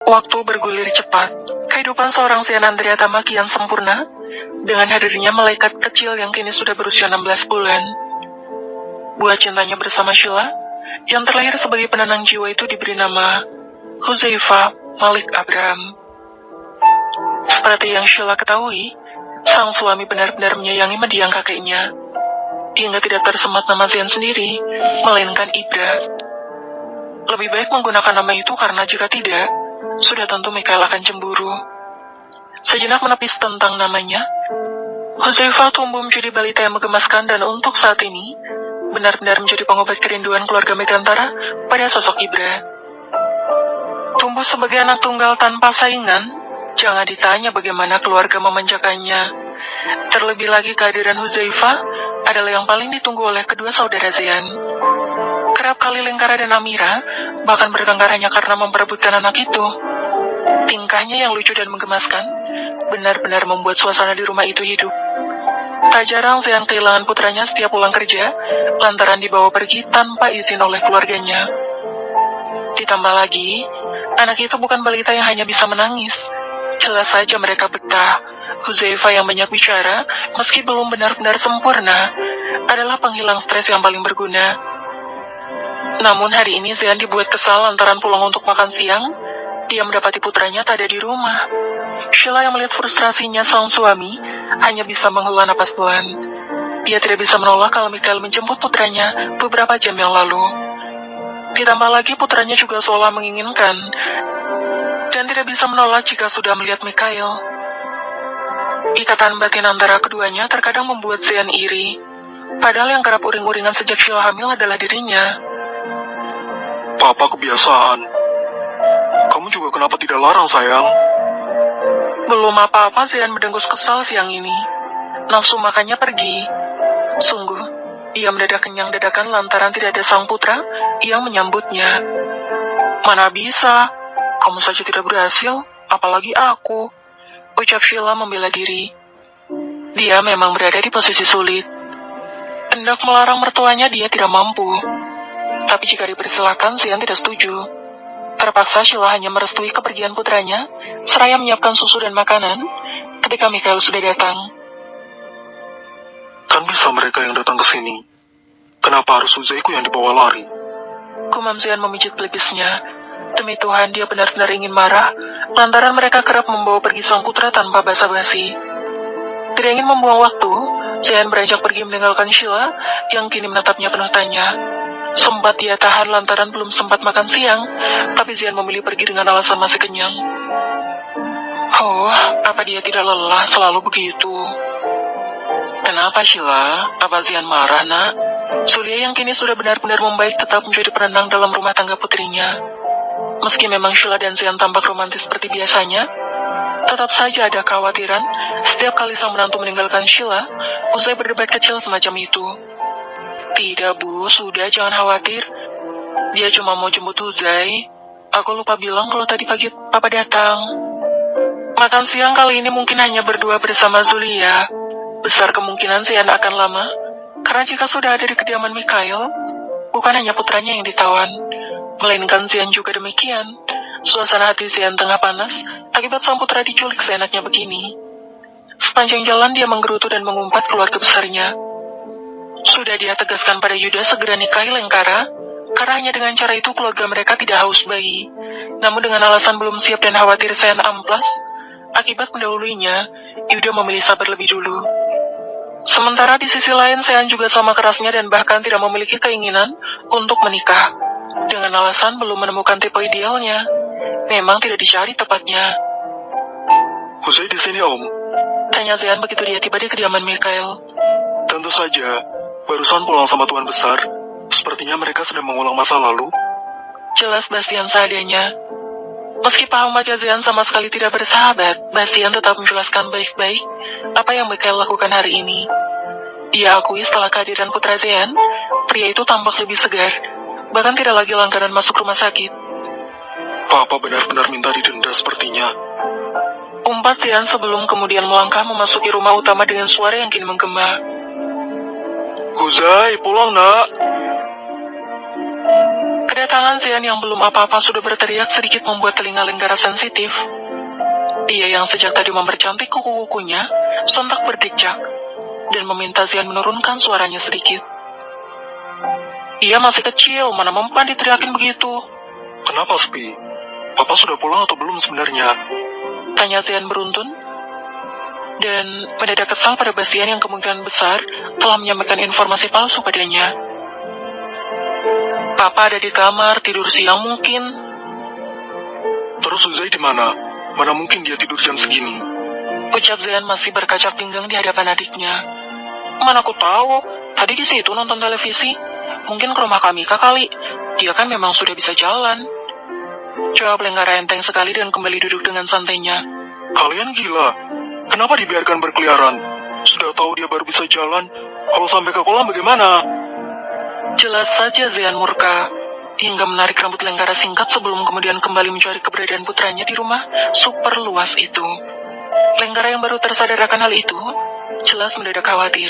Waktu bergulir cepat, kehidupan seorang Sian Andriatama kian sempurna, dengan hadirnya malaikat kecil yang kini sudah berusia 16 bulan. Buah cintanya bersama Sheila, yang terlahir sebagai penenang jiwa itu diberi nama Huzaifa Malik Abraham. Seperti yang Sheila ketahui, sang suami benar-benar menyayangi mendiang kakeknya, hingga tidak tersemat nama Sian sendiri, melainkan Ibra. Lebih baik menggunakan nama itu karena jika tidak, sudah tentu Mikael akan cemburu. Sejenak menepis tentang namanya, Huzaifa tumbuh menjadi balita yang menggemaskan dan untuk saat ini, benar-benar menjadi pengobat kerinduan keluarga Megantara pada sosok Ibra. Tumbuh sebagai anak tunggal tanpa saingan, jangan ditanya bagaimana keluarga memanjakannya. Terlebih lagi kehadiran Huzaifa adalah yang paling ditunggu oleh kedua saudara Zian. Kerap kali Lingkara dan Amira bahkan bertengkar hanya karena memperebutkan anak itu. Tingkahnya yang lucu dan menggemaskan benar-benar membuat suasana di rumah itu hidup. Tak jarang Zian kehilangan putranya setiap pulang kerja lantaran dibawa pergi tanpa izin oleh keluarganya. Ditambah lagi, anak itu bukan balita yang hanya bisa menangis. Jelas saja mereka betah. Huzaifa yang banyak bicara, meski belum benar-benar sempurna, adalah penghilang stres yang paling berguna. Namun hari ini Zian dibuat kesal lantaran pulang untuk makan siang, dia mendapati putranya tak ada di rumah. Sheila yang melihat frustrasinya sang suami, hanya bisa menghela napas pelan. Dia tidak bisa menolak kalau Mikael menjemput putranya beberapa jam yang lalu. Ditambah lagi putranya juga seolah menginginkan, dan tidak bisa menolak jika sudah melihat Mikael. Ikatan batin antara keduanya terkadang membuat Zian iri, padahal yang kerap uring-uringan sejak Sheila hamil adalah dirinya. Papa kebiasaan. Kamu juga kenapa tidak larang, sayang? Belum apa-apa Zian mendengus kesal siang ini. Nafsu makannya pergi. Sungguh, ia mendadak kenyang dadakan lantaran tidak ada sang putra yang menyambutnya. Mana bisa, kamu saja tidak berhasil, apalagi aku, ucap Sheila membela diri. Dia memang berada di posisi sulit. Hendak melarang mertuanya dia tidak mampu. Tapi jika dipersilakan, Zian tidak setuju. Terpaksa Sheila hanya merestui kepergian putranya, seraya menyiapkan susu dan makanan ketika Mikael sudah datang. Kan bisa mereka yang datang ke sini. Kenapa harus Huzaiku yang dibawa lari? Gumam Zian memijit pelipisnya. Demi Tuhan, dia benar-benar ingin marah, lantaran mereka kerap membawa pergi sang putra tanpa basa-basi. Tidak ingin membuang waktu, Zian beranjak pergi meninggalkan Sheila yang kini menatapnya penuh tanya. Sempat dia tahan lantaran belum sempat makan siang, tapi Zian memilih pergi dengan alasan masih kenyang. Oh, apa dia tidak lelah selalu begitu? Kenapa Sheila? Apa Zian marah, nak? Surya yang kini sudah benar-benar membaik tetap menjadi penenang dalam rumah tangga putrinya. Meski memang Sheila dan Zian tampak romantis seperti biasanya, tetap saja ada kekhawatiran setiap kali sang menantu meninggalkan Sheila, usai berdebat kecil semacam itu. Tidak Bu, sudah jangan khawatir. Dia cuma mau jemput Huzai. Aku lupa bilang kalau tadi pagi Papa datang. Makan siang kali ini mungkin hanya berdua bersama Zulia. Besar kemungkinan Zian akan lama, karena jika sudah ada di kediaman Mikael, bukan hanya putranya yang ditawan, melainkan Zian juga demikian. Suasana hati Zian tengah panas akibat sang putra diculik seenaknya begini. Sepanjang jalan dia menggerutu dan mengumpat keluarga besarnya. Sudah dia tegaskan pada Yuda segera nikahi Lengkara, karena hanya dengan cara itu keluarga mereka tidak haus bayi. Namun dengan alasan belum siap dan khawatir Zian amplas, akibat mendahuluinya, Yuda memilih sabar lebih dulu. Sementara di sisi lain, Sean juga sama kerasnya dan bahkan tidak memiliki keinginan untuk menikah. Dengan alasan belum menemukan tipe idealnya, memang tidak dicari tepatnya. Huzai di sini, Om. Tanya Sean begitu dia tiba di kediaman Mikael. Tentu saja, barusan pulang sama Tuan Besar. Sepertinya mereka sedang mengulang masa lalu. Jelas Bastian seadanya. Meski paham wajah Zian sama sekali tidak bersahabat, Bastian tetap menjelaskan baik-baik apa yang Mikael lakukan hari ini. Dia akui setelah kehadiran putra Zian, pria itu tampak lebih segar, bahkan tidak lagi langganan masuk rumah sakit. Papa benar-benar minta didenda sepertinya. Umpat Zian sebelum kemudian melangkah memasuki rumah utama dengan suara yang kini menggema. Huzai, pulang nak. Kedatangan Zean yang belum apa-apa sudah berteriak sedikit membuat telinga Lenggara sensitif. Dia yang sejak tadi mempercantik kuku-kukunya, sontak berdecak, dan meminta Zean menurunkan suaranya sedikit. Ia masih kecil, mana mempan diteriakin begitu. Kenapa, Spi? Papa sudah pulang atau belum sebenarnya? Tanya Zean beruntun, dan mendadak kesal pada Bastian yang kemungkinan besar telah menyampaikan informasi palsu padanya. Papa ada di kamar, tidur siang mungkin. Terus Uzai di mana? Mana mungkin dia tidur jam segini? Ucap Zean masih berkacak pinggang di hadapan adiknya. Mana aku tahu, tadi di situ nonton televisi. Mungkin ke rumah Kamika kali, dia kan memang sudah bisa jalan. Jawab Lenggara enteng sekali dan kembali duduk dengan santainya. Kalian gila. Kenapa dibiarkan berkeliaran? Sudah tahu dia baru bisa jalan. Kalau sampai ke kolam bagaimana? Jelas saja Zean murka, hingga menarik rambut Lenggara singkat sebelum kemudian kembali mencari keberadaan putranya di rumah super luas itu. Lenggara yang baru tersadar akan hal itu, jelas mendadak khawatir.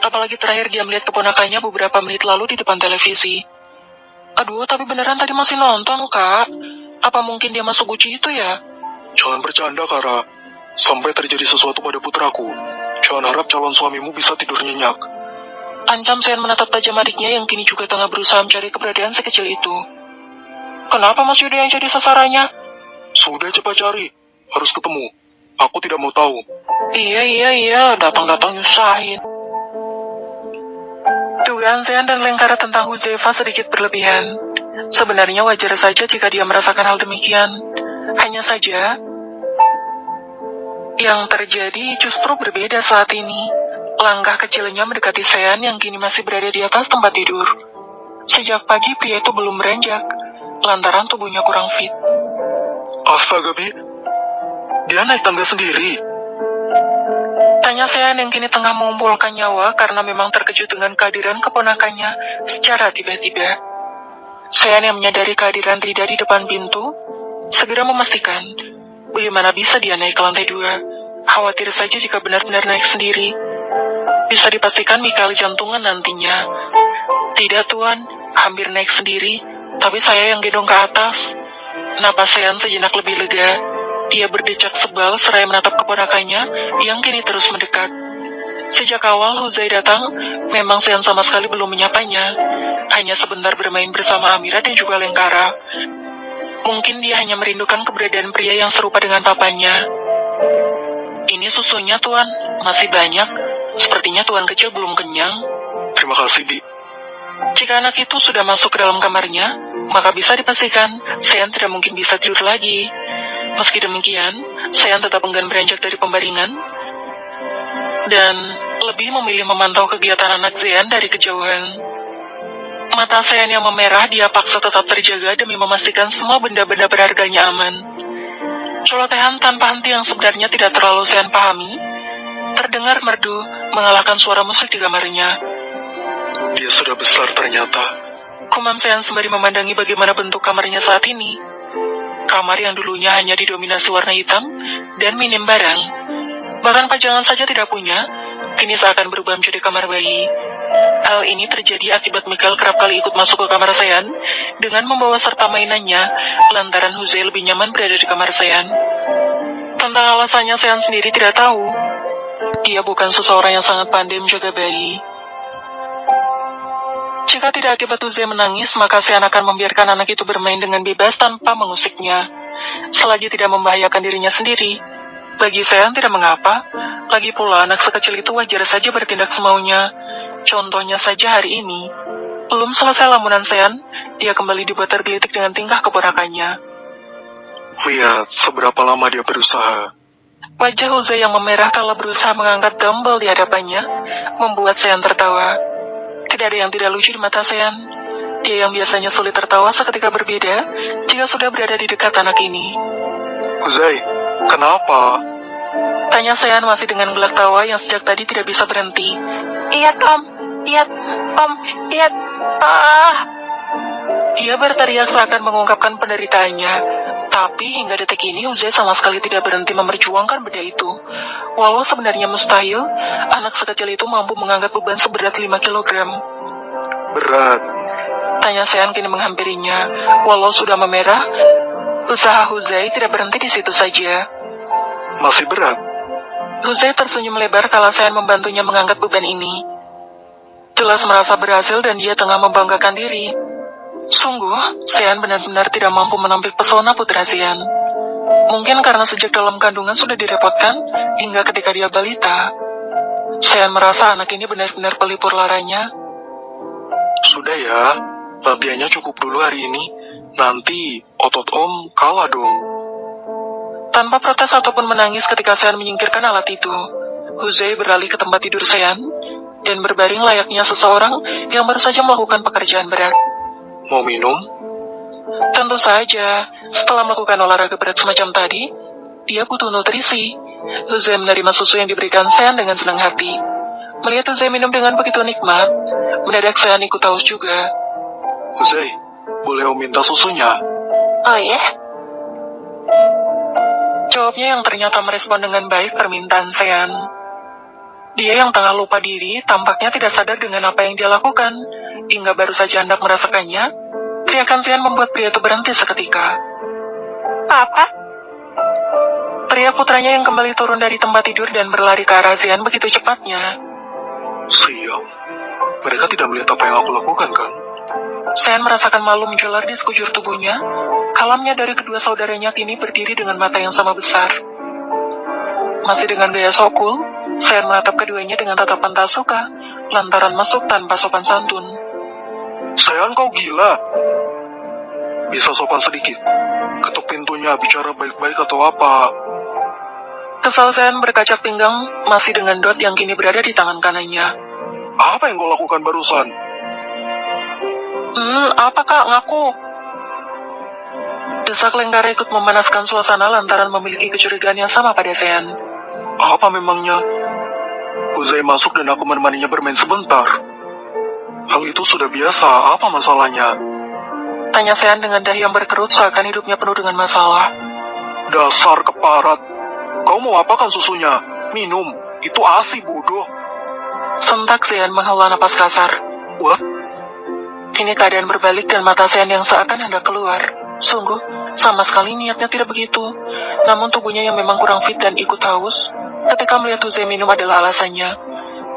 Apalagi terakhir dia melihat keponakannya beberapa menit lalu di depan televisi. Aduh, tapi beneran tadi masih nonton, Kak. Apa mungkin dia masuk guci itu ya? Jangan bercanda, Kara. Sampai terjadi sesuatu pada putraku. Jangan harap calon suamimu bisa tidur nyenyak. Ancam Zean menatap tajam adiknya yang kini juga tengah berusaha mencari keberadaan sekecil itu. Kenapa Mas Yuda yang jadi sasarannya? Sudah cepat cari. Harus ketemu. Aku tidak mau tahu. Iya, datang-datang nyusahin. Dugaan Zean dan Lenggara tentang Huzaifa sedikit berlebihan. Sebenarnya wajar saja jika dia merasakan hal demikian. Hanya saja, yang terjadi justru berbeda saat ini. Langkah kecilnya mendekati Zean yang kini masih berada di atas tempat tidur. Sejak pagi pria itu belum beranjak, lantaran tubuhnya kurang fit. Astaga, Bi. Dia naik tangga sendiri. Tanya Zean yang kini tengah mengumpulkan nyawa karena memang terkejut dengan kehadiran keponakannya secara tiba-tiba. Zean yang menyadari kehadiran Rida di depan pintu, segera memastikan bagaimana bisa dia naik ke lantai 2. Khawatir saja jika benar-benar naik sendiri. Bisa dipastikan Mikael jantungan nantinya. Tidak tuan, hampir naik sendiri, tapi saya yang gendong ke atas. Napas Zean sejenak lebih lega. Dia berdecak sebal seraya menatap keponakannya yang kini terus mendekat. Sejak awal Huzai datang, memang Zean sama sekali belum menyapanya. Hanya sebentar bermain bersama Amira dan juga Lenggara. Mungkin dia hanya merindukan keberadaan pria yang serupa dengan papanya. Ini susunya tuan, masih banyak. Sepertinya tuan kecil belum kenyang. Terima kasih, Bi. Jika anak itu sudah masuk ke dalam kamarnya, maka bisa dipastikan Zean tidak mungkin bisa tidur lagi. Meski demikian, Zean tetap enggan beranjak dari pembaringan dan lebih memilih memantau kegiatan anak Zean dari kejauhan. Mata Zean yang memerah dia paksa tetap terjaga demi memastikan semua benda-benda berharganya aman. Celotehan tanpa henti yang sebenarnya tidak terlalu Zean pahami, terdengar merdu mengalahkan suara musik di kamarnya. Dia sudah besar ternyata. Kumam Zean sembari memandangi bagaimana bentuk kamarnya saat ini. Kamar yang dulunya hanya didominasi warna hitam dan minim barang, bahkan pajangan saja tidak punya, kini seakan berubah menjadi kamar bayi. Hal ini terjadi akibat Mikael kerap kali ikut masuk ke kamar Zean dengan membawa serta mainannya, lantaran Huzai lebih nyaman berada di kamar Zean. Tentang alasannya Zean sendiri tidak tahu. Dia bukan seseorang yang sangat pandai menjaga bayi. Jika tidak akibat Huzai menangis, maka Zean akan membiarkan anak itu bermain dengan bebas tanpa mengusiknya, selagi tidak membahayakan dirinya sendiri. Bagi Zean tidak mengapa, lagi pula anak sekecil itu wajar saja bertindak semaunya. Contohnya saja hari ini, belum selesai lamunan Zean, dia kembali dibuat tergelitik dengan tingkah keponakannya. Lihat seberapa lama dia berusaha. Wajah Huzai yang memerah kala berusaha mengangkat dumbbell di hadapannya, membuat Zean tertawa. Tidak ada yang tidak lucu di mata Zean. Dia yang biasanya sulit tertawa seketika berbeda jika sudah berada di dekat anak ini. Huzai, kenapa? Tanya Zean masih dengan gelak tawa yang sejak tadi tidak bisa berhenti. Lihat Om, lihat Om, lihat. Dia berteriak seakan mengungkapkan penderitaannya. Tapi hingga detik ini Huzai sama sekali tidak berhenti memperjuangkan benda itu. Walau sebenarnya mustahil, anak sekecil itu mampu mengangkat beban seberat 5 kg. Berat. Tanya Sean kini menghampirinya. Walau sudah memerah, usaha Huzai tidak berhenti di situ saja. Masih berat. Huzai tersenyum lebar kala Sean membantunya mengangkat beban ini. Jelas merasa berhasil dan dia tengah membanggakan diri. Sungguh, Sean benar-benar tidak mampu menampik pesona putra Sean. Mungkin karena sejak dalam kandungan sudah direpotkan, hingga ketika dia balita. Sean merasa anak ini benar-benar pelipur laranya. Sudah ya, latihannya cukup dulu hari ini. Nanti otot om kalah dong. Tanpa protes ataupun menangis ketika Sean menyingkirkan alat itu, Huzai beralih ke tempat tidur Sean dan berbaring layaknya seseorang yang baru saja melakukan pekerjaan berat. Mau minum? Tentu saja, setelah melakukan olahraga berat semacam tadi, dia butuh nutrisi. Huzai menerima susu yang diberikan Sean dengan senang hati. Melihat Huzai minum dengan begitu nikmat, mendadak Sean ikut haus juga. Huzai, boleh om minta susunya? Oh ya? Jawabnya yang ternyata merespon dengan baik permintaan Sean. Dia yang tengah lupa diri tampaknya tidak sadar dengan apa yang dia lakukan. Hingga baru saja hendak merasakannya, teriakan Sean membuat pria itu berhenti seketika. Papa? Teriak putranya yang kembali turun dari tempat tidur dan berlari ke arah Sean begitu cepatnya. Sial, mereka tidak melihat apa yang aku lakukan kan? Sean merasakan malu menjalar di sekujur tubuhnya. Kalamnya dari kedua saudaranya kini berdiri dengan mata yang sama besar. Masih dengan gaya sokul, Sean menatap keduanya dengan tatapan tak suka, lantaran masuk tanpa sopan santun. Sean, kau gila? Bisa sopan sedikit? Ketuk pintunya, bicara baik-baik atau apa? Kesal Sean berkaca pinggang, masih dengan Dot yang kini berada di tangan kanannya. Apa yang kau lakukan barusan? Apa kak, ngaku? Desak Lengkara ikut memanaskan suasana lantaran memiliki kecurigaan yang sama pada Sean. Apa memangnya? Huzai masuk dan aku menemaninya bermain sebentar. Hal itu sudah biasa, apa masalahnya? Tanya Sean dengan dahi yang berkerut seakan hidupnya penuh dengan masalah. Dasar keparat. Kau mau apakan susunya? Minum. Itu ASI, bodoh. Sentak Sean menghela napas kasar. What? Kini keadaan berbalik dan mata Sean yang seakan hendak keluar. Sungguh, sama sekali niatnya tidak begitu. Namun tubuhnya yang memang kurang fit dan ikut haus, ketika melihat Huzai minum adalah alasannya.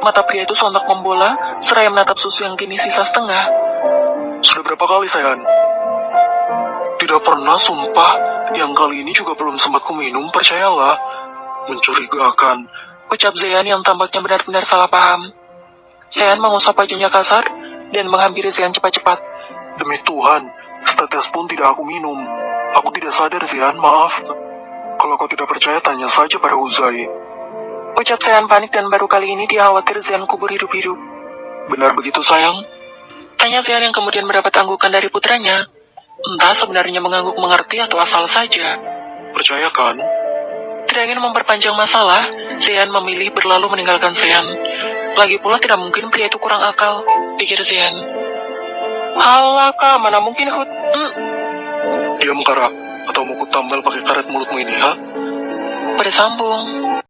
Mata pria itu sontak membola, seraya menatap susu yang kini sisa setengah. Sudah berapa kali, Sean? Tidak pernah, sumpah. Yang kali ini juga belum sempat ku minum, percayalah. Mencurigakan. Ucap Zean yang tampaknya benar-benar salah paham. Sean mengusap wajahnya kasar dan menghampiri Zean cepat-cepat. Demi Tuhan, setetes pun tidak aku minum. Aku tidak sadar, Zean, maaf. Kalau kau tidak percaya, tanya saja pada Huzai. Ucap Sean panik dan baru kali ini dia khawatir Zean kubur hidup-hidup. Benar begitu, sayang? Tanya Zean yang kemudian mendapat anggukan dari putranya. Entah sebenarnya mengangguk mengerti atau asal saja. Percaya kan? Tidak ingin memperpanjang masalah, Zean memilih berlalu meninggalkan Sean. Lagi pula tidak mungkin pria itu kurang akal, pikir Zean. Halah kak, mana mungkin Diam, Kara. Atau mau ku tambal pakai karet mulutmu ini, ha? Bersambung.